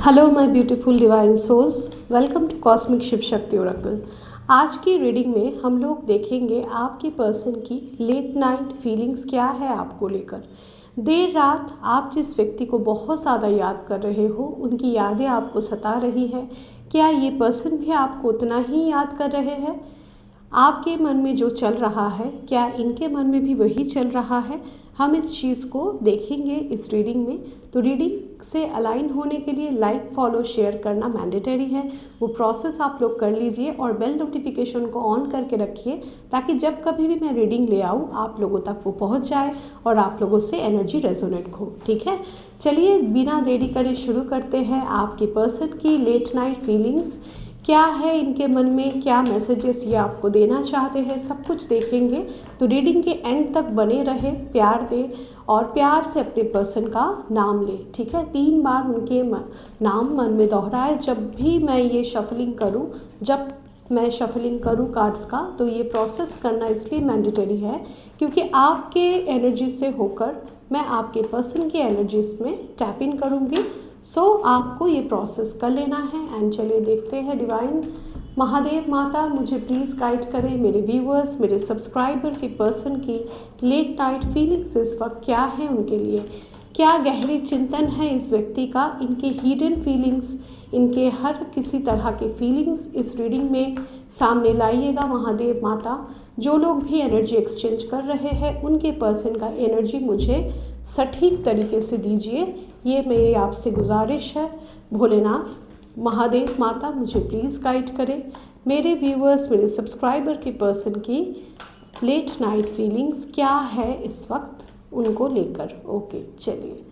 Hello my beautiful divine souls, welcome to cosmic Shiv Shakti oracle. आज की reading में हम लोग देखेंगे आपके पर्सन की लेट नाइट फीलिंग्स क्या है आपको लेकर। देर रात आप जिस व्यक्ति को बहुत ज़्यादा याद कर रहे हो, उनकी यादें आपको सता रही है। क्या ये पर्सन भी आपको उतना ही याद कर रहे हैं? आपके मन में जो चल रहा है, क्या इनके मन में भी वही चल रहा है? हम इस चीज़ को देखेंगे इस रीडिंग में। तो रीडिंग से अलाइन होने के लिए लाइक, फॉलो, शेयर करना मैंडेटरी है। वो प्रोसेस आप लोग कर लीजिए और बेल नोटिफिकेशन को ऑन करके रखिए, ताकि जब कभी भी मैं रीडिंग ले आऊँ आप लोगों तक वो पहुँच जाए और आप लोगों से एनर्जी रेजोनेट हो। ठीक है, चलिए बिना देरी करे शुरू करते हैं। आपके पर्सन की लेट नाइट फीलिंग्स क्या है, इनके मन में क्या मैसेजेस ये आपको देना चाहते हैं, सब कुछ देखेंगे। तो रीडिंग के एंड तक बने रहे, प्यार दे और प्यार से अपने पर्सन का नाम ले। ठीक है, 3 बार उनके नाम मन में दोहराए जब भी मैं ये शफलिंग करूँ। जब मैं शफलिंग करूँ कार्ड्स का, तो ये प्रोसेस करना इसलिए मैंडेटरी है क्योंकि आपके एनर्जी से होकर मैं आपके पर्सन की एनर्जीज में टैप इन करूँगी। आपको ये प्रोसेस कर लेना है। एंड चलिए देखते हैं। डिवाइन महादेव माता मुझे प्लीज़ गाइड करें, मेरे व्यूअर्स, मेरे सब्सक्राइबर के पर्सन की लेट नाइट फीलिंग्स इस वक्त क्या है उनके लिए। क्या गहरी चिंतन है इस व्यक्ति का, इनके हिडन फीलिंग्स, इनके हर किसी तरह के फीलिंग्स इस रीडिंग में सामने लाइएगा महादेव माता। जो लोग भी एनर्जी एक्सचेंज कर रहे हैं उनके पर्सन का एनर्जी मुझे सटीक तरीके से दीजिए, ये मेरी आपसे गुजारिश है। भोलेनाथ महादेव माता मुझे प्लीज़ गाइड करें, मेरे व्यूअर्स, मेरे सब्सक्राइबर के पर्सन की लेट नाइट फीलिंग्स क्या है इस वक्त उनको लेकर। ओके, चलिए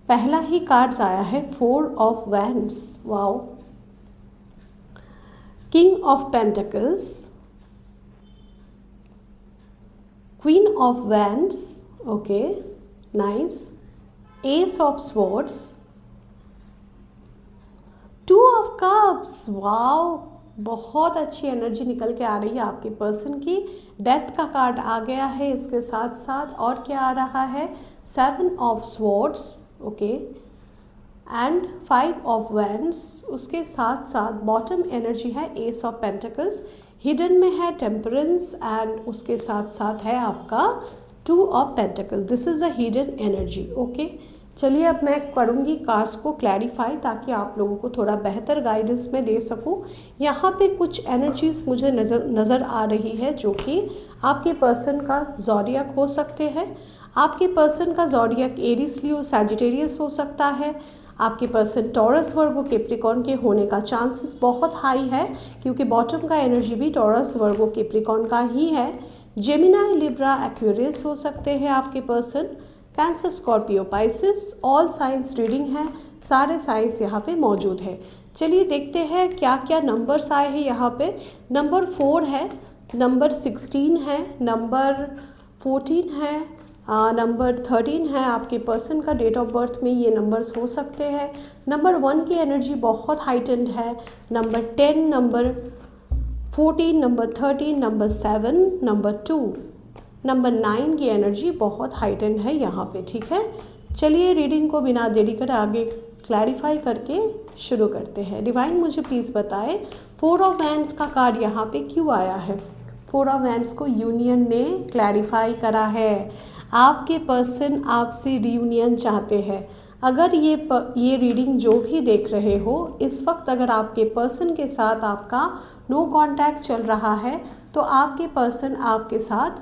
पहला ही कार्ड्स आया है 4 of wands. Wow, king of pentacles, queen of wands, okay nice, S of swords, 2 of cups. Wow, बहुत अच्छी एनर्जी निकल के आ रही है आपके पर्सन की। डेथ का कार्ड आ गया है इसके साथ साथ, और क्या आ रहा है 7 of swords, okay, and 5 of wands. उसके साथ साथ बॉटम एनर्जी है एस ऑफ पेंटिकल्स, हिडन में है टेम्परेंस, एंड उसके साथ साथ है आपका 2 of pentacles. This is a hidden energy. Okay, चलिए अब मैं करूँगी कार्ड्स को क्लैरिफाई, ताकि आप लोगों को थोड़ा बेहतर गाइडेंस में दे सकूँ। यहाँ पे कुछ एनर्जीज मुझे नज़र आ रही है जो कि आपके पर्सन का ज़ोडिएक हो सकते हैं। आपके पर्सन का ज़ोडिएक एरीज, लियो, सैजिटेरियस हो सकता है। आपके पर्सन टॉरस, वर्गो, कैप्रिकॉर्न के होने का चांसेस बहुत हाई है, क्योंकि बॉटम का एनर्जी भी टॉरस, वर्गो, कैप्रिकॉर्न का ही है। जेमिनाई, लिब्रा, एक्वेरियस हो सकते हैं आपके person. Cancer, Scorpio, Pisces, all science reading है, सारे साइंस यहाँ पे मौजूद है। चलिए देखते हैं क्या क्या नंबर्स आए हैं यहाँ पे। नंबर 4 है, नंबर 16 है, नंबर 14 है, नंबर 13 है। आपके पर्सन का डेट ऑफ बर्थ में ये नंबर्स हो सकते हैं। नंबर 1 की एनर्जी बहुत हाइटेंड है। Number 10, number 14, number 13, number 7, number 2, number 9 की एनर्जी बहुत हाइटेंड है यहाँ पे। ठीक है, चलिए रीडिंग को बिना देरी कर आगे क्लैरिफाई करके शुरू करते हैं। डिवाइन मुझे प्लीज़ बताएं 4 ऑफ वैंड्स का कार्ड यहाँ पे क्यों आया है। 4 ऑफ वैंड्स को यूनियन ने क्लैरिफाई करा है। आपके पर्सन आपसे रियूनियन चाहते हैं। अगर ये रीडिंग जो भी देख रहे हो इस वक्त, अगर आपके पर्सन के साथ आपका नो कांटेक्ट चल रहा है, तो आपके पर्सन आपके साथ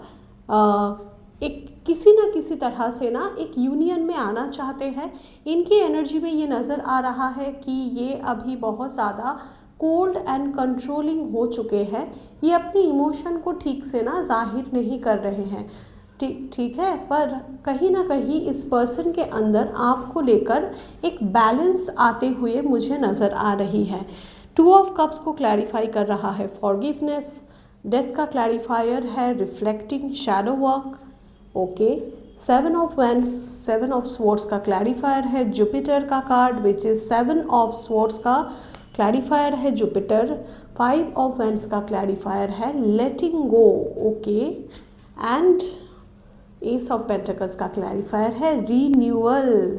एक किसी न किसी तरह से ना एक यूनियन में आना चाहते हैं। इनकी एनर्जी में ये नज़र आ रहा है कि ये अभी बहुत ज़्यादा कोल्ड एंड कंट्रोलिंग हो चुके हैं। ये अपने इमोशन को ठीक से ना जाहिर नहीं कर रहे हैं। ठीक है, पर कहीं ना कहीं इस पर्सन के अंदर आपको लेकर एक बैलेंस आते हुए मुझे नज़र आ रही है। 2 ऑफ कप्स को क्लैरिफाई कर रहा है फॉरगिवनेस। डेथ का क्लैरिफायर है reflecting shadow work. Okay, 7 of wands, 7 of swords का क्लैरिफायर है जुपिटर का card, which is 7 of swords का क्लैरिफायर है जुपिटर। 5 ऑफ वैंड्स का क्लैरिफायर है letting go. Okay, and ace of pentacles का क्लैरिफायर है रीन्यूअल।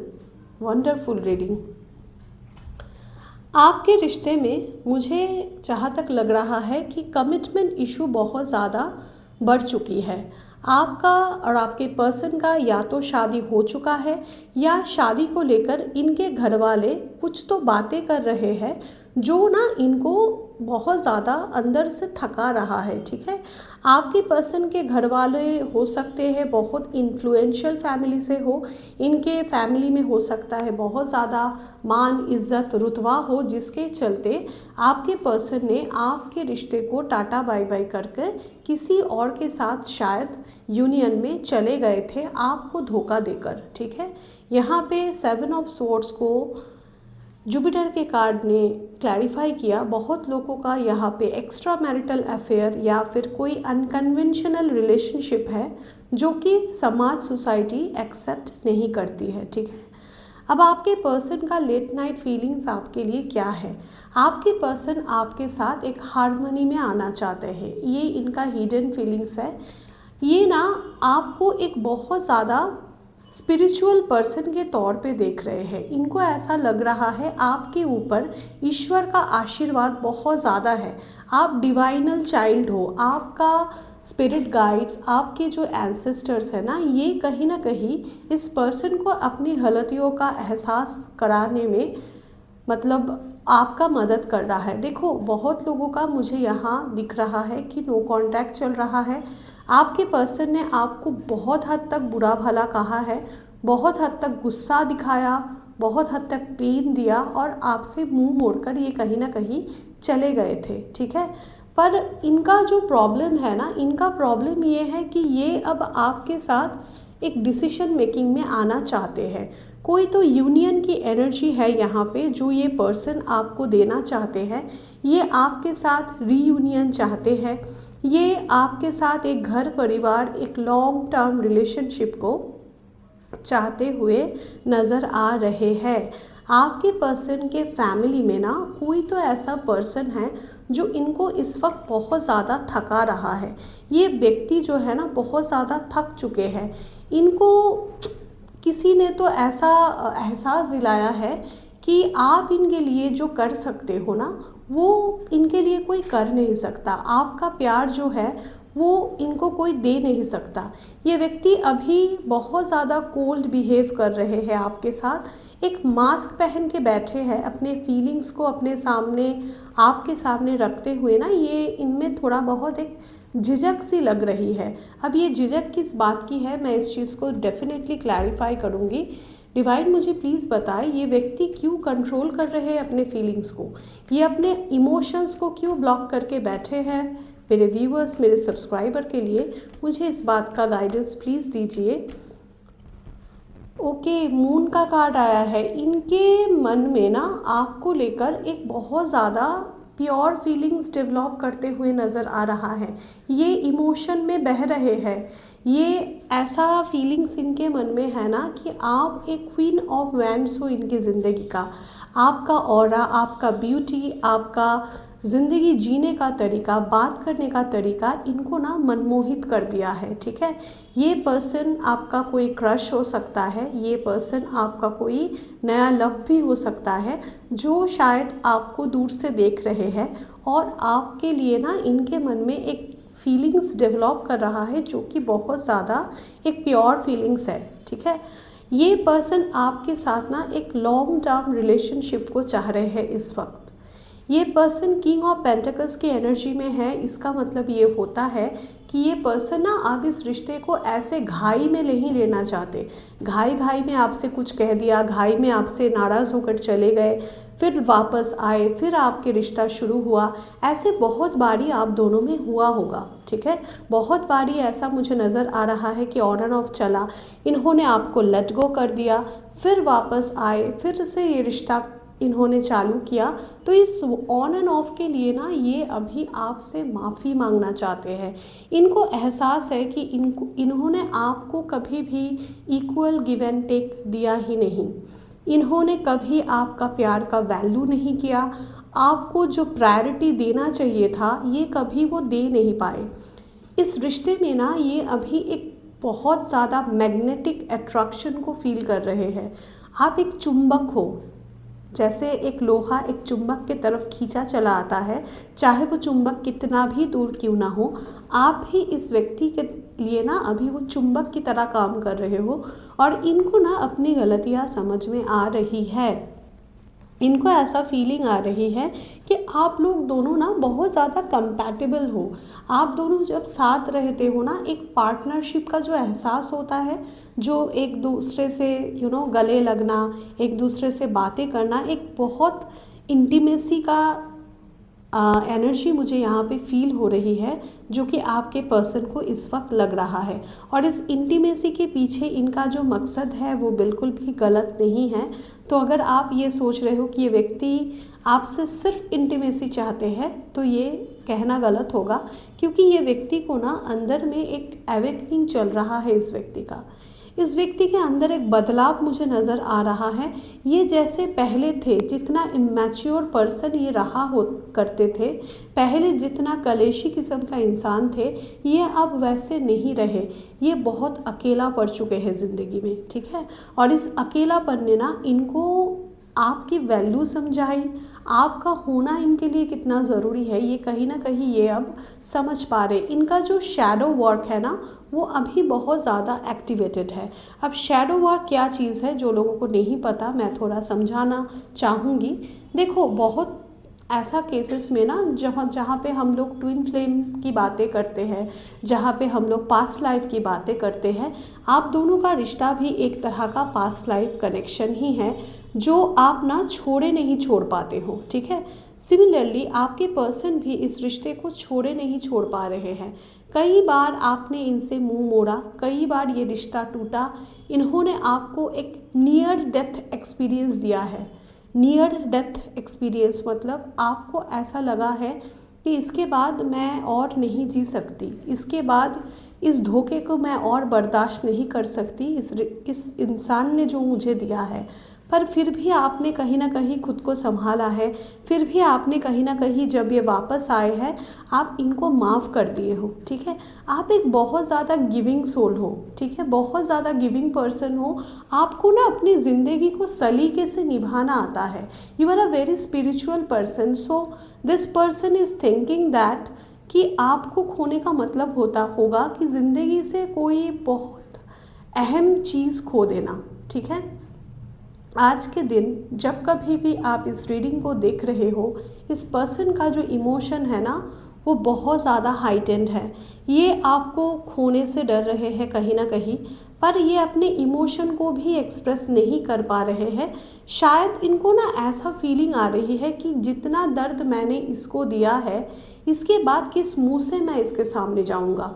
Wonderful reading. आपके रिश्ते में मुझे जहाँ तक लग रहा है कि कमिटमेंट इशू बहुत ज़्यादा बढ़ चुकी है। आपका और आपके पर्सन का या तो शादी हो चुका है या शादी को लेकर इनके घर वाले कुछ तो बातें कर रहे हैं जो ना इनको बहुत ज़्यादा अंदर से थका रहा है। ठीक है, आपके पर्सन के घर वाले हो सकते हैं बहुत इन्फ्लुएंशियल फैमिली से हो, इनके फैमिली में हो सकता है बहुत ज़्यादा मान इज्जत रुतबा हो, जिसके चलते आपके पर्सन ने आपके रिश्ते को टाटा बाय बाय करके किसी और के साथ शायद यूनियन में चले गए थे आपको धोखा देकर। ठीक है, यहाँ पे 7 ऑफ स्वॉर्ड्स को जुपिटर के कार्ड ने क्लैरिफाई किया। बहुत लोगों का यहाँ पे एक्स्ट्रा मैरिटल अफेयर या फिर कोई अनकन्वेंशनल रिलेशनशिप है जो कि समाज सोसाइटी एक्सेप्ट नहीं करती है। ठीक है, अब आपके पर्सन का लेट नाइट फीलिंग्स आपके लिए क्या है? आपके पर्सन आपके साथ एक हार्मनी में आना चाहते हैं, ये इनका हिडन फीलिंग्स है। ये ना आपको एक बहुत ज़्यादा स्पिरिचुअल पर्सन के तौर पे देख रहे हैं। इनको ऐसा लग रहा है आपके ऊपर ईश्वर का आशीर्वाद बहुत ज़्यादा है, आप डिवाइनल चाइल्ड हो, आपका स्पिरिट गाइड्स, आपके जो एंसेस्टर्स हैं ना कहीं इस पर्सन को अपनी गलतियों का एहसास कराने में मतलब आपका मदद कर रहा है। देखो, बहुत लोगों का मुझे यहाँ दिख रहा है कि नो कॉन्टैक्ट चल रहा है। आपके पर्सन ने आपको बहुत हद तक बुरा भला कहा है, बहुत हद तक गुस्सा दिखाया, बहुत हद तक पेन दिया और आपसे मुंह मोड़कर ये कहीं ना कहीं चले गए थे। ठीक है, पर इनका जो प्रॉब्लम है ना, इनका प्रॉब्लम ये है कि ये अब आपके साथ एक डिसीजन मेकिंग में आना चाहते हैं। कोई तो यूनियन की एनर्जी है यहाँ पे जो ये पर्सन आपको देना चाहते हैं। ये आपके साथ रीयूनियन चाहते हैं, ये आपके साथ एक घर परिवार, एक लॉन्ग टर्म रिलेशनशिप को चाहते हुए नज़र आ रहे हैं। आपके पर्सन के फैमिली में ना कोई तो ऐसा पर्सन है जो इनको इस वक्त बहुत ज़्यादा थका रहा है। ये व्यक्ति जो है ना बहुत ज़्यादा थक चुके हैं। इनको किसी ने तो ऐसा एहसास दिलाया है कि आप इनके लिए जो कर सकते हो ना वो इनके लिए कोई कर नहीं सकता। आपका प्यार जो है वो इनको कोई दे नहीं सकता। ये व्यक्ति अभी बहुत ज़्यादा कोल्ड बिहेव कर रहे हैं आपके साथ, एक मास्क पहन के बैठे हैं, अपने फीलिंग्स को अपने सामने आपके सामने रखते हुए ना ये इनमें थोड़ा बहुत एक झिझक सी लग रही है। अब ये झिझक किस बात की है मैं इस चीज़ को डेफिनेटली क्लैरिफाई करूँगी। डिवाइन मुझे प्लीज़ बताए ये व्यक्ति क्यों कंट्रोल कर रहे हैं अपने फीलिंग्स को, ये अपने इमोशंस को क्यों ब्लॉक करके बैठे हैं? मेरे व्यूअर्स, मेरे सब्सक्राइबर के लिए मुझे इस बात का गाइडेंस प्लीज़ दीजिए। ओके, मून का कार्ड आया है। इनके मन में ना आपको लेकर एक बहुत ज़्यादा प्योर फीलिंग्स डेवलप करते हुए नज़र आ रहा है। ये इमोशन में बह रहे हैं। ये ऐसा फीलिंग्स इनके मन में है ना कि आप एक क्वीन ऑफ वैंड्स हो इनकी ज़िंदगी का। आपका ऑरा, आपका ब्यूटी, आपका ज़िंदगी जीने का तरीका, बात करने का तरीका इनको ना मनमोहित कर दिया है। ठीक है, ये पर्सन आपका कोई क्रश हो सकता है, ये पर्सन आपका कोई नया लव भी हो सकता है जो शायद आपको दूर से देख रहे हैं और आपके लिए ना इनके मन में एक फीलिंग्स डेवलप कर रहा है जो कि बहुत ज़्यादा एक प्योर फीलिंग्स है। ठीक है, ये पर्सन आपके साथ ना एक लॉन्ग टर्म रिलेशनशिप को चाह रहे हैं इस वक्त। ये पर्सन किंग ऑफ पेंटिकल्स की एनर्जी में है। इसका मतलब ये होता है कि ये पर्सन ना अब इस रिश्ते को ऐसे घाई में नहीं लेना चाहते। घाई में आपसे कुछ कह दिया, घाई में आपसे नाराज़ होकर चले गए, फिर वापस आए, फिर आपके रिश्ता शुरू हुआ। ऐसे बहुत बारी आप दोनों में हुआ होगा। ठीक है, बहुत बारी ऐसा मुझे नज़र आ रहा है कि ऑन एंड ऑफ चला, इन्होंने आपको लेट गो कर दिया, फिर वापस आए, फिर से ये रिश्ता इन्होंने चालू किया। तो इस ऑन एंड ऑफ के लिए ना ये अभी आपसे माफ़ी मांगना चाहते हैं। इनको एहसास है कि इन्होंने आपको कभी भी इक्वल गिव एंड टेक दिया ही नहीं। इन्होंने कभी आपका प्यार का वैल्यू नहीं किया। आपको जो प्रायोरिटी देना चाहिए था ये कभी वो दे नहीं पाए। इस रिश्ते में ना ये अभी एक बहुत ज़्यादा मैग्नेटिक अट्रैक्शन को फील कर रहे हैं। आप एक चुंबक हो, जैसे एक लोहा एक चुंबक की तरफ खींचा चला आता है, चाहे वो चुंबक कितना भी दूर क्यों ना हो, आप भी इस व्यक्ति के लिए ना अभी वो चुंबक की तरह काम कर रहे हो और इनको ना अपनी गलतियाँ समझ में आ रही है। इनको ऐसा फीलिंग आ रही है कि आप लोग दोनों ना बहुत ज़्यादा कंपैटिबल हो। आप दोनों जब साथ रहते हो ना, एक पार्टनरशिप का जो एहसास होता है, जो एक दूसरे से गले लगना, एक दूसरे से बातें करना, एक बहुत इंटीमेसी का एनर्जी मुझे यहाँ पे फील हो रही है, जो कि आपके पर्सन को इस वक्त लग रहा है। और इस इंटीमेसी के पीछे इनका जो मकसद है वो बिल्कुल भी गलत नहीं है। तो अगर आप ये सोच रहे हो कि ये व्यक्ति आपसे सिर्फ इंटीमेसी चाहते हैं, तो ये कहना गलत होगा, क्योंकि ये व्यक्ति को ना अंदर में एक अवेकनिंग चल रहा है। इस व्यक्ति के अंदर एक बदलाव मुझे नज़र आ रहा है। ये जैसे पहले थे, जितना इमैच्योर पर्सन ये रहा हो करते थे, पहले जितना कलेशी किस्म का इंसान थे, ये अब वैसे नहीं रहे। ये बहुत अकेला पड़ चुके हैं ज़िंदगी में, ठीक है। और इस अकेलापन ने ना इनको आपकी वैल्यू समझाई, आपका होना इनके लिए कितना ज़रूरी है, ये कहीं ना कहीं ये अब समझ पा रहे। इनका जो शैडो वर्क है ना, वो अभी बहुत ज़्यादा एक्टिवेटेड है। अब शैडो वर्क क्या चीज़ है, जो लोगों को नहीं पता, मैं थोड़ा समझाना चाहूँगी। देखो, बहुत ऐसा केसेस में ना जहाँ पे हम लोग ट्विन फ्लेम की बातें करते हैं, जहाँ पे हम लोग पास्ट लाइफ की बातें करते हैं, आप दोनों का रिश्ता भी एक तरह का पास्ट लाइफ कनेक्शन ही है, जो आप ना नहीं छोड़ पाते हो, ठीक है। सिमिलरली आपके पर्सन भी इस रिश्ते को नहीं छोड़ पा रहे हैं। कई बार आपने इनसे मुंह मोड़ा, कई बार ये रिश्ता टूटा। इन्होंने आपको एक नियर डेथ एक्सपीरियंस दिया है। नियर डेथ एक्सपीरियंस मतलब आपको ऐसा लगा है कि इसके बाद मैं और नहीं जी सकती, इसके बाद इस धोखे को मैं और बर्दाश्त नहीं कर सकती, इस इंसान ने जो मुझे दिया है। पर फिर भी आपने कहीं ना कहीं खुद को संभाला है, फिर भी आपने कहीं ना कहीं जब ये वापस आए हैं, आप इनको माफ़ कर दिए हो, ठीक है। आप एक बहुत ज़्यादा गिविंग सोल हो, ठीक है, बहुत ज़्यादा गिविंग पर्सन हो। आपको ना अपनी ज़िंदगी को सलीके से निभाना आता है। You are a very spiritual person. So this person is thinking that कि आपको खोने का मतलब होगा कि ज़िंदगी से कोई बहुत अहम चीज़ खो देना, ठीक है। आज के दिन जब कभी भी आप इस रीडिंग को देख रहे हो, इस पर्सन का जो इमोशन है ना, वो बहुत ज़्यादा हाइटेंड है। ये आपको खोने से डर रहे हैं कहीं ना कहीं, पर ये अपने इमोशन को भी एक्सप्रेस नहीं कर पा रहे हैं। शायद इनको ना ऐसा फीलिंग आ रही है कि जितना दर्द मैंने इसको दिया है, इसके बाद किस मुंह से मैं इसके सामने जाऊंगा,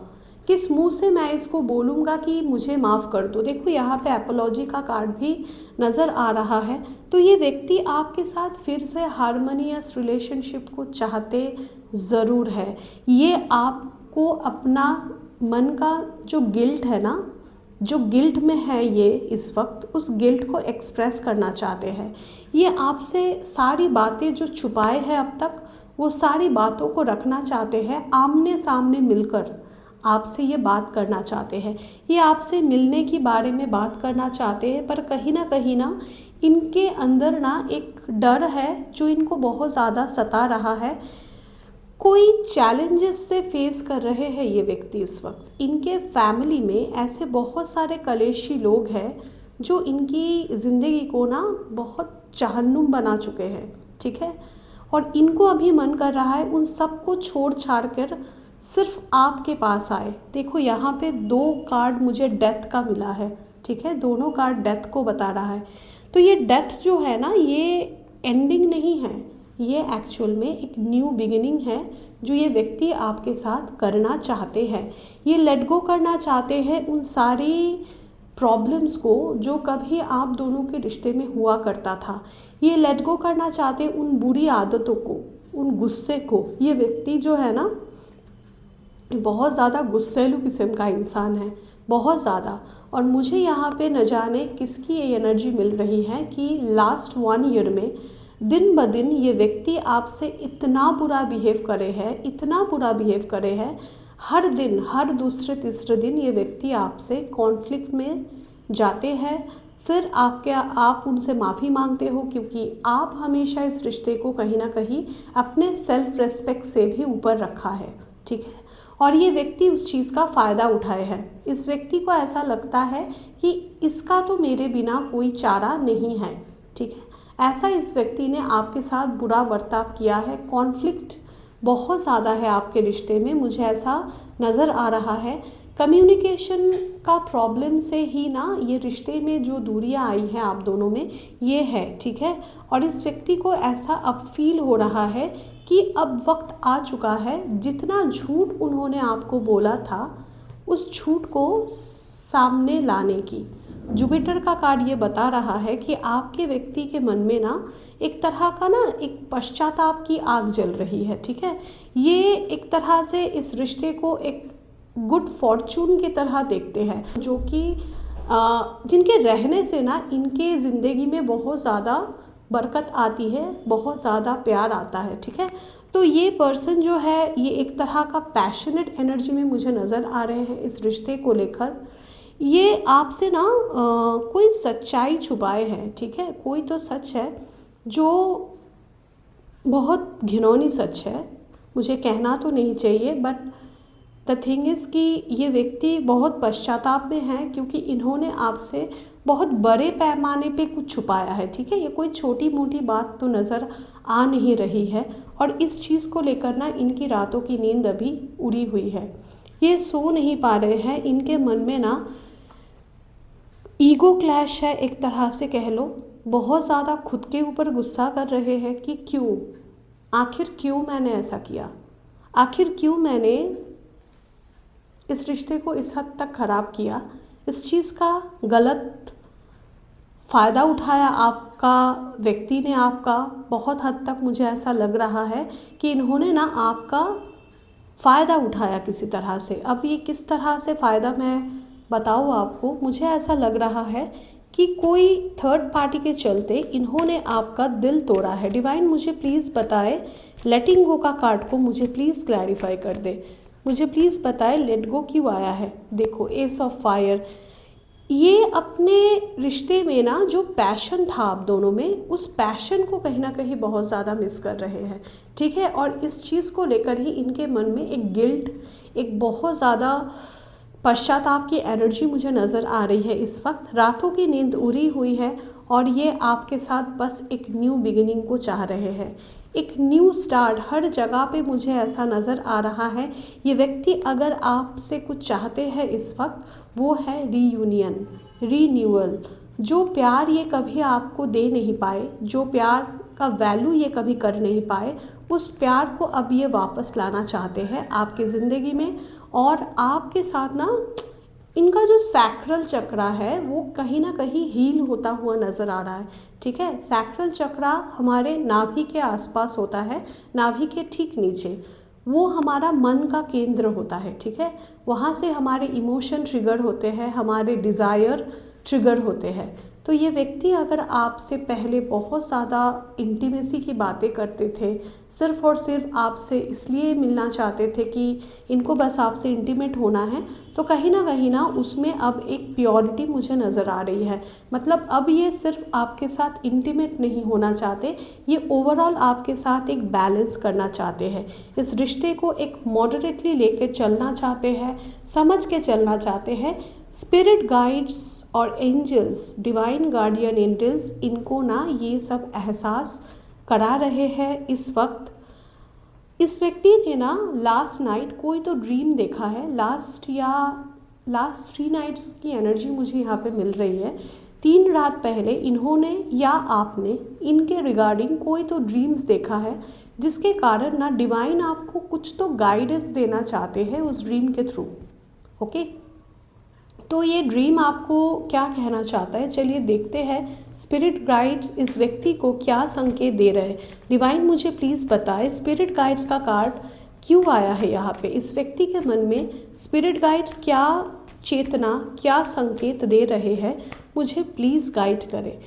किस मुंह से मैं इसको बोलूँगा कि मुझे माफ़ कर दो। देखो, यहाँ पे एपोलॉजी का कार्ड भी नज़र आ रहा है। तो ये व्यक्ति आपके साथ फिर से हारमोनियस रिलेशनशिप को चाहते ज़रूर है। ये आपको अपना मन का जो गिल्ट है ना, जो गिल्ट में है ये इस वक्त, उस गिल्ट को एक्सप्रेस करना चाहते हैं। ये आपसे सारी बातें जो छुपाए हैं अब तक, वो सारी बातों को रखना चाहते हैं। आमने सामने मिलकर आपसे ये बात करना चाहते हैं। ये आपसे मिलने के बारे में बात करना चाहते हैं, पर कहीं ना इनके अंदर ना एक डर है जो इनको बहुत ज़्यादा सता रहा है। कोई चैलेंजेस से फेस कर रहे हैं ये व्यक्ति इस वक्त। इनके फैमिली में ऐसे बहुत सारे कलेशी लोग हैं जो इनकी ज़िंदगी को ना बहुत जहन्नुम बना चुके हैं, ठीक है। और इनको अभी मन कर रहा है उन सबको छोड़ छाड़ कर सिर्फ आपके पास आए। देखो, यहाँ पे 2 कार्ड मुझे डेथ का मिला है, ठीक है। दोनों कार्ड डेथ को बता रहा है। तो ये डेथ जो है ना, ये एंडिंग नहीं है, ये एक्चुअल में एक न्यू बिगिनिंग है जो ये व्यक्ति आपके साथ करना चाहते हैं। ये लेट गो करना चाहते हैं उन सारी प्रॉब्लम्स को जो कभी आप दोनों के रिश्ते में हुआ करता था। ये लेट गो करना चाहते हैं उन बुरी आदतों को, उन गुस्से को। ये व्यक्ति जो है ना, बहुत ज़्यादा गुस्सैलू किस्म का इंसान है, बहुत ज़्यादा। और मुझे यहाँ पे न जाने किसकी ये एनर्जी मिल रही है कि लास्ट 1 ईयर में दिन ब दिन ये व्यक्ति आपसे इतना बुरा बिहेव करे है, इतना बुरा बिहेव करे है। हर दिन, हर दूसरे तीसरे दिन ये व्यक्ति आपसे कॉन्फ्लिक्ट में जाते हैं, फिर आप उनसे माफ़ी मांगते हो, क्योंकि आप हमेशा इस रिश्ते को कहीं ना कहीं अपने सेल्फ रेस्पेक्ट से भी ऊपर रखा है, ठीक है। और ये व्यक्ति उस चीज़ का फ़ायदा उठाए है। इस व्यक्ति को ऐसा लगता है कि इसका तो मेरे बिना कोई चारा नहीं है, ठीक है। ऐसा इस व्यक्ति ने आपके साथ बुरा बर्ताव किया है। कॉन्फ्लिक्ट बहुत ज़्यादा है आपके रिश्ते में, मुझे ऐसा नज़र आ रहा है। कम्युनिकेशन का प्रॉब्लम से ही ना ये रिश्ते में जो दूरियां आई हैं आप दोनों में, ये है, ठीक है। और इस व्यक्ति को ऐसा अब फील हो रहा है कि अब वक्त आ चुका है, जितना झूठ उन्होंने आपको बोला था उस झूठ को सामने लाने की। जुपिटर का कार्ड ये बता रहा है कि आपके व्यक्ति के मन में ना एक तरह का ना एक पश्चाताप की आग जल रही है, ठीक है। ये एक तरह से इस रिश्ते को एक गुड फॉर्चून की तरह देखते हैं, जो कि जिनके रहने से ना इनके ज़िंदगी में बहुत ज़्यादा बरकत आती है, बहुत ज़्यादा प्यार आता है, ठीक है। तो ये पर्सन जो है ये एक तरह का पैशनेट एनर्जी में मुझे नज़र आ रहे हैं इस रिश्ते को लेकर। ये आपसे ना कोई सच्चाई छुपाए हैं, ठीक है। कोई तो सच है जो बहुत घिनौनी सच है, मुझे कहना तो नहीं चाहिए, बट द थिंग इज़ कि ये व्यक्ति बहुत पश्चाताप में है, क्योंकि इन्होंने आपसे बहुत बड़े पैमाने पे कुछ छुपाया है, ठीक है। ये कोई छोटी मोटी बात तो नज़र आ नहीं रही है, और इस चीज़ को लेकर ना इनकी रातों की नींद अभी उड़ी हुई है। ये सो नहीं पा रहे हैं, इनके मन में ना ईगो क्लैश है, एक तरह से कह लो। बहुत ज़्यादा खुद के ऊपर गुस्सा कर रहे हैं कि क्यों, आखिर क्यों मैंने ऐसा किया, आखिर क्यों मैंने इस रिश्ते को इस हद तक ख़राब किया, इस चीज़ का गलत फ़ायदा उठाया आपका व्यक्ति ने। आपका बहुत हद तक मुझे ऐसा लग रहा है कि इन्होंने ना आपका फ़ायदा उठाया किसी तरह से। अब ये किस तरह से फ़ायदा मैं बताऊँ आपको, मुझे ऐसा लग रहा है कि कोई थर्ड पार्टी के चलते इन्होंने आपका दिल तोड़ा है। डिवाइन मुझे प्लीज़ बताए, लेटिंग गो का कार्ड को मुझे प्लीज़ क्लैरिफाई कर दे, मुझे प्लीज़ बताए लेट गो क्यों आया है। देखो एस ऑफ फायर, ये अपने रिश्ते में ना जो पैशन था आप दोनों में, उस पैशन को कहीं ना कहीं बहुत ज़्यादा मिस कर रहे हैं, ठीक है। और इस चीज़ को लेकर ही इनके मन में एक गिल्ट, एक बहुत ज़्यादा पश्चाताप की एनर्जी मुझे नज़र आ रही है इस वक्त। रातों की नींद उड़ी हुई है, और ये आपके साथ बस एक न्यू बिगिनिंग को चाह रहे हैं, एक न्यू स्टार्ट। हर जगह पे मुझे ऐसा नज़र आ रहा है। ये व्यक्ति अगर आपसे कुछ चाहते हैं इस वक्त, वो है रीयूनियन, रीन्यूअल। जो प्यार ये कभी आपको दे नहीं पाए, जो प्यार का वैल्यू ये कभी कर नहीं पाए, उस प्यार को अब ये वापस लाना चाहते हैं आपकी ज़िंदगी में। और आपके साथ ना इनका जो सैक्रल चक्र है वो कहीं ना कहीं हील होता हुआ नज़र आ रहा है, ठीक है। सैक्रल चक्र हमारे नाभि के आसपास होता है, नाभि के ठीक नीचे, वो हमारा मन का केंद्र होता है, ठीक है। वहाँ से हमारे इमोशन ट्रिगर होते हैं, हमारे डिज़ायर ट्रिगर होते हैं। तो ये व्यक्ति अगर आपसे पहले बहुत ज़्यादा इंटीमेसी की बातें करते थे, सिर्फ़ और सिर्फ आपसे इसलिए मिलना चाहते थे कि इनको बस आपसे इंटीमेट होना है, तो कहीं ना उसमें अब एक प्योरिटी मुझे नज़र आ रही है। मतलब अब ये सिर्फ आपके साथ इंटीमेट नहीं होना चाहते, ये ओवरऑल आपके साथ एक बैलेंस करना चाहते हैं। इस रिश्ते को एक मॉडरेटली लेके चलना चाहते हैं, समझ के चलना चाहते हैं। स्पिरिट गाइड्स और एंजल्स, डिवाइन गार्डियन एंजल्स, इनको ना ये सब एहसास करा रहे हैं इस वक्त। इस व्यक्ति ने ना लास्ट नाइट कोई तो ड्रीम देखा है, लास्ट 3 नाइट्स की एनर्जी मुझे यहाँ पे मिल रही है। 3 रात पहले इन्होंने या आपने इनके रिगार्डिंग कोई तो ड्रीम्स देखा है, जिसके कारण ना डिवाइन आपको कुछ तो गाइडेंस देना चाहते हैं उस ड्रीम के थ्रू, ओके। तो ये ड्रीम आपको क्या कहना चाहता है, चलिए देखते हैं स्पिरिट गाइड्स इस व्यक्ति को क्या संकेत दे रहे हैं। डिवाइन मुझे प्लीज़ बताएं स्पिरिट गाइड्स का कार्ड क्यों आया है यहाँ पे, इस व्यक्ति के मन में स्पिरिट गाइड्स क्या चेतना, क्या संकेत दे रहे हैं, मुझे प्लीज़ गाइड करें।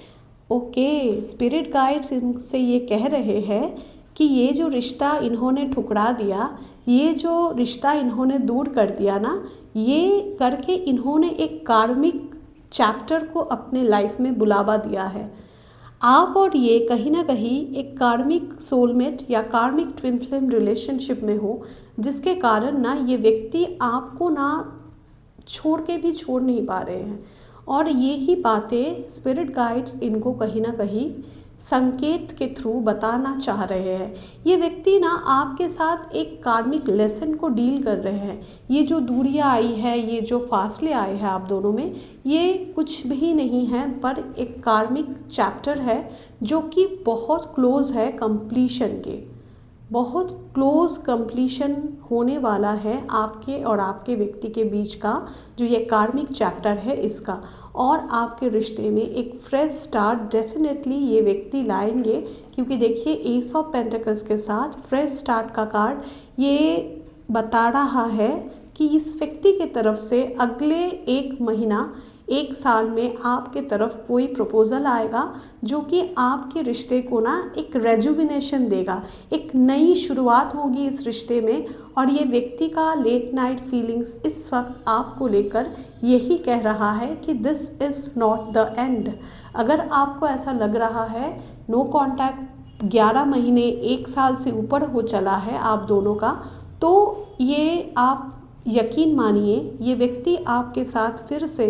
ओके, स्पिरिट गाइड्स इनसे ये कह रहे हैं कि ये जो रिश्ता इन्होंने ठुकरा दिया, ये जो रिश्ता इन्होंने दूर कर दिया ना, ये करके इन्होंने एक कार्मिक चैप्टर को अपने लाइफ में बुलावा दिया है। आप और ये कहीं ना कहीं एक कार्मिक सोलमेट या कार्मिक ट्विन फ्लेम रिलेशनशिप में हो, जिसके कारण ना ये व्यक्ति आपको ना छोड़ के भी छोड़ नहीं पा रहे हैं। और ये ही बातें स्पिरिट गाइड्स इनको कहीं ना कहीं संकेत के थ्रू बताना चाह रहे हैं। ये व्यक्ति ना आपके साथ एक कार्मिक लेसन को डील कर रहे हैं। ये जो दूरियां आई है, ये जो फासले आए हैं आप दोनों में, ये कुछ भी नहीं है पर एक कार्मिक चैप्टर है जो कि बहुत क्लोज है कंप्लीशन के। बहुत क्लोज कंप्लीशन होने वाला है आपके और आपके व्यक्ति के बीच का जो ये कार्मिक चैप्टर है इसका। और आपके रिश्ते में एक फ्रेश स्टार्ट डेफिनेटली ये व्यक्ति लाएंगे, क्योंकि देखिए एस ऑफ पेंटिकल्स के साथ फ्रेश स्टार्ट का कार्ड ये बता रहा है कि इस व्यक्ति के तरफ से अगले 1 महीना 1 साल में आपके तरफ कोई प्रपोज़ल आएगा जो कि आपके रिश्ते को ना एक रेजुविनेशन देगा, एक नई शुरुआत होगी इस रिश्ते में। और ये व्यक्ति का लेट नाइट फीलिंग्स इस वक्त आपको लेकर यही कह रहा है कि this is not the end. अगर आपको ऐसा लग रहा है नो कॉन्टैक्ट 11 महीने 1 साल से ऊपर हो चला है आप दोनों का, तो ये आप यकीन मानिए ये व्यक्ति आपके साथ फिर से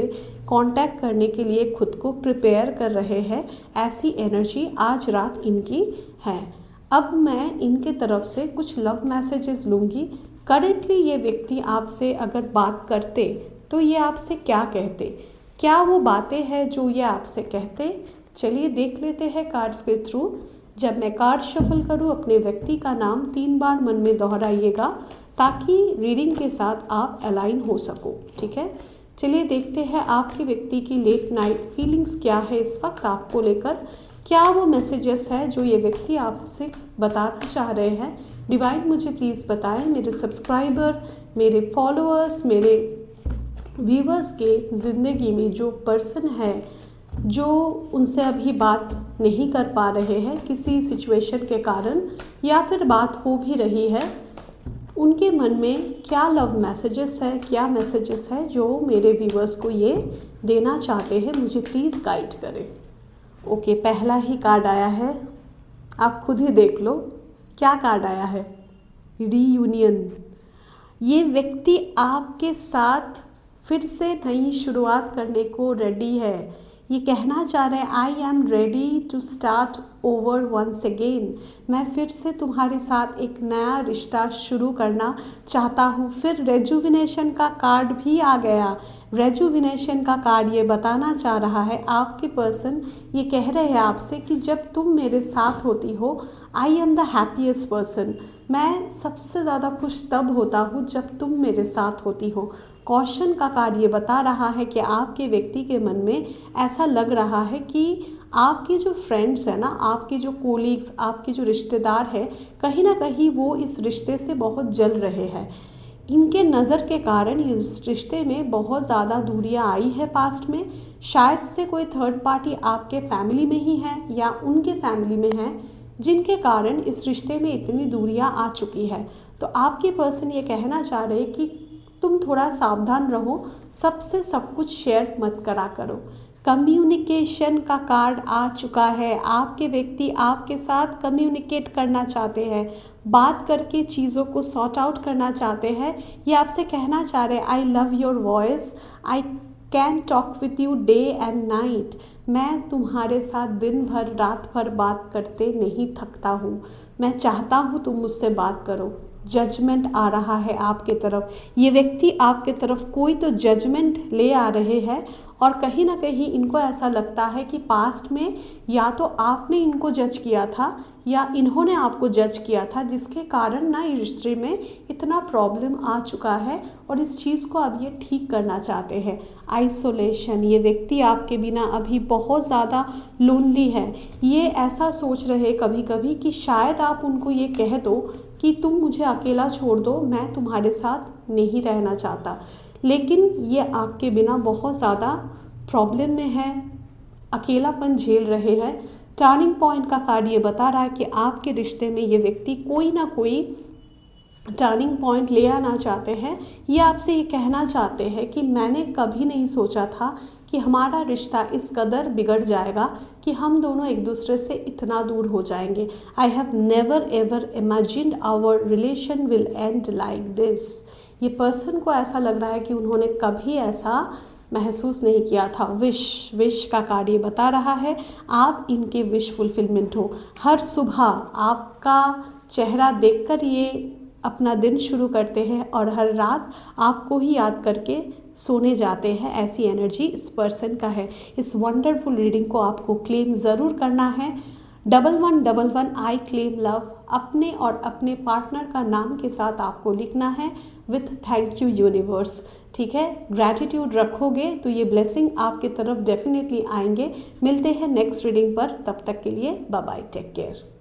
कांटेक्ट करने के लिए खुद को प्रिपेयर कर रहे हैं। ऐसी एनर्जी आज रात इनकी है। अब मैं इनके तरफ से कुछ लव मैसेजेस लूँगी। करेंटली ये व्यक्ति आपसे अगर बात करते तो ये आपसे क्या कहते, क्या वो बातें हैं जो ये आपसे कहते, चलिए देख लेते हैं कार्ड्स के थ्रू। जब मैं कार्ड शफल करूँ अपने व्यक्ति का नाम 3 बार मन में दोहराइएगा ताकि रीडिंग के साथ आप अलाइन हो सको, ठीक है। चलिए देखते हैं आपके व्यक्ति की लेट नाइट फीलिंग्स क्या है इस वक्त आपको लेकर। क्या वो मैसेजेस है जो ये व्यक्ति आपसे बताना चाह रहे हैं। डिवाइन मुझे प्लीज़ बताएं। मेरे सब्सक्राइबर, मेरे फॉलोअर्स, मेरे व्यूवर्स के ज़िंदगी में जो पर्सन है जो उनसे अभी बात नहीं कर पा रहे हैं किसी सिचुएशन के कारण, या फिर बात हो भी रही है, उनके मन में क्या लव मैसेजेस है, क्या मैसेजेस है जो मेरे व्यूवर्स को ये देना चाहते हैं, मुझे प्लीज़ गाइड करें। ओके, पहला ही कार्ड आया है, आप खुद ही देख लो क्या कार्ड आया है, रीयूनियन। ये व्यक्ति आपके साथ फिर से नई शुरुआत करने को रेडी है। ये कहना चाह रहे हैं I am ready to start over once again. मैं फिर से तुम्हारे साथ एक नया रिश्ता शुरू करना चाहता हूँ। फिर रेजुविनेशन का कार्ड भी आ गया। रेजुविनेशन का कार्ड ये बताना चाह रहा है आपके पर्सन ये कह रहे हैं आपसे कि जब तुम मेरे साथ होती हो I am the happiest person. मैं सबसे ज़्यादा खुश तब होता हूँ जब तुम मेरे साथ होती हो। कॉशन का कार्ड ये बता रहा है कि आपके व्यक्ति के मन में ऐसा लग रहा है कि आपके जो फ्रेंड्स हैं ना, आपके जो कोलीग्स, आपके जो रिश्तेदार हैं, कहीं ना कहीं वो इस रिश्ते से बहुत जल रहे हैं। इनके नज़र के कारण इस रिश्ते में बहुत ज़्यादा दूरियां आई है पास्ट में। शायद से कोई थर्ड पार्टी आपके फैमिली में ही है या उनके फैमिली में है जिनके कारण इस रिश्ते में इतनी दूरियां आ चुकी है। तो आपके पर्सन ये कहना चाह रहे हैं कि तुम थोड़ा सावधान रहो, सबसे सब कुछ शेयर मत करा करो। कम्युनिकेशन का कार्ड आ चुका है। आपके व्यक्ति आपके साथ कम्युनिकेट करना चाहते हैं, बात करके चीज़ों को सॉर्ट आउट करना चाहते हैं। ये आपसे कहना चाह रहे हैं I love your voice, I can talk with you day and night. मैं तुम्हारे साथ दिन भर रात भर बात करते नहीं थकता हूँ। मैं चाहता हूँ तुम मुझसे बात करो। जजमेंट आ रहा है आपके तरफ। ये व्यक्ति आपके तरफ कोई तो जजमेंट ले आ रहे हैं और कहीं ना कहीं इनको ऐसा लगता है कि पास्ट में या तो आपने इनको जज किया था या इन्होंने आपको जज किया था, जिसके कारण ना इस रिश्ते में इतना प्रॉब्लम आ चुका है और इस चीज़ को अब ये ठीक करना चाहते हैं। आइसोलेशन, ये व्यक्ति आपके बिना अभी बहुत ज़्यादा लोनली है। ये ऐसा सोच रहे कभी कभी कि शायद आप उनको ये कह दो कि तुम मुझे अकेला छोड़ दो, मैं तुम्हारे साथ नहीं रहना चाहता, लेकिन ये आपके बिना बहुत ज़्यादा प्रॉब्लम में है, अकेलापन झेल रहे हैं। टर्निंग पॉइंट का कार्ड ये बता रहा है कि आपके रिश्ते में ये व्यक्ति कोई ना कोई टर्निंग पॉइंट ले आना चाहते हैं। ये आपसे ये कहना चाहते हैं कि मैंने कभी नहीं सोचा था कि हमारा रिश्ता इस कदर बिगड़ जाएगा कि हम दोनों एक दूसरे से इतना दूर हो जाएंगे। I have never ever imagined our relation will end like this. ये पर्सन को ऐसा लग रहा है कि उन्होंने कभी ऐसा महसूस नहीं किया था। विश का कार्ड ये बता रहा है आप इनके विश फुलफिलमेंट हो। हर सुबह आपका चेहरा देखकर ये अपना दिन शुरू करते हैं और हर रात आपको ही याद करके सोने जाते हैं। ऐसी एनर्जी इस पर्सन का है। इस वंडरफुल रीडिंग को आपको क्लेम ज़रूर करना है। 1111 आई क्लेम लव अपने और अपने पार्टनर का नाम के साथ आपको लिखना है विथ थैंक यू यूनिवर्स। ठीक है, ग्रैटिट्यूड रखोगे तो ये ब्लेसिंग आपके तरफ डेफिनेटली आएंगे। मिलते हैं नेक्स्ट रीडिंग पर, तब तक के लिए बाय बाय, टेक केयर।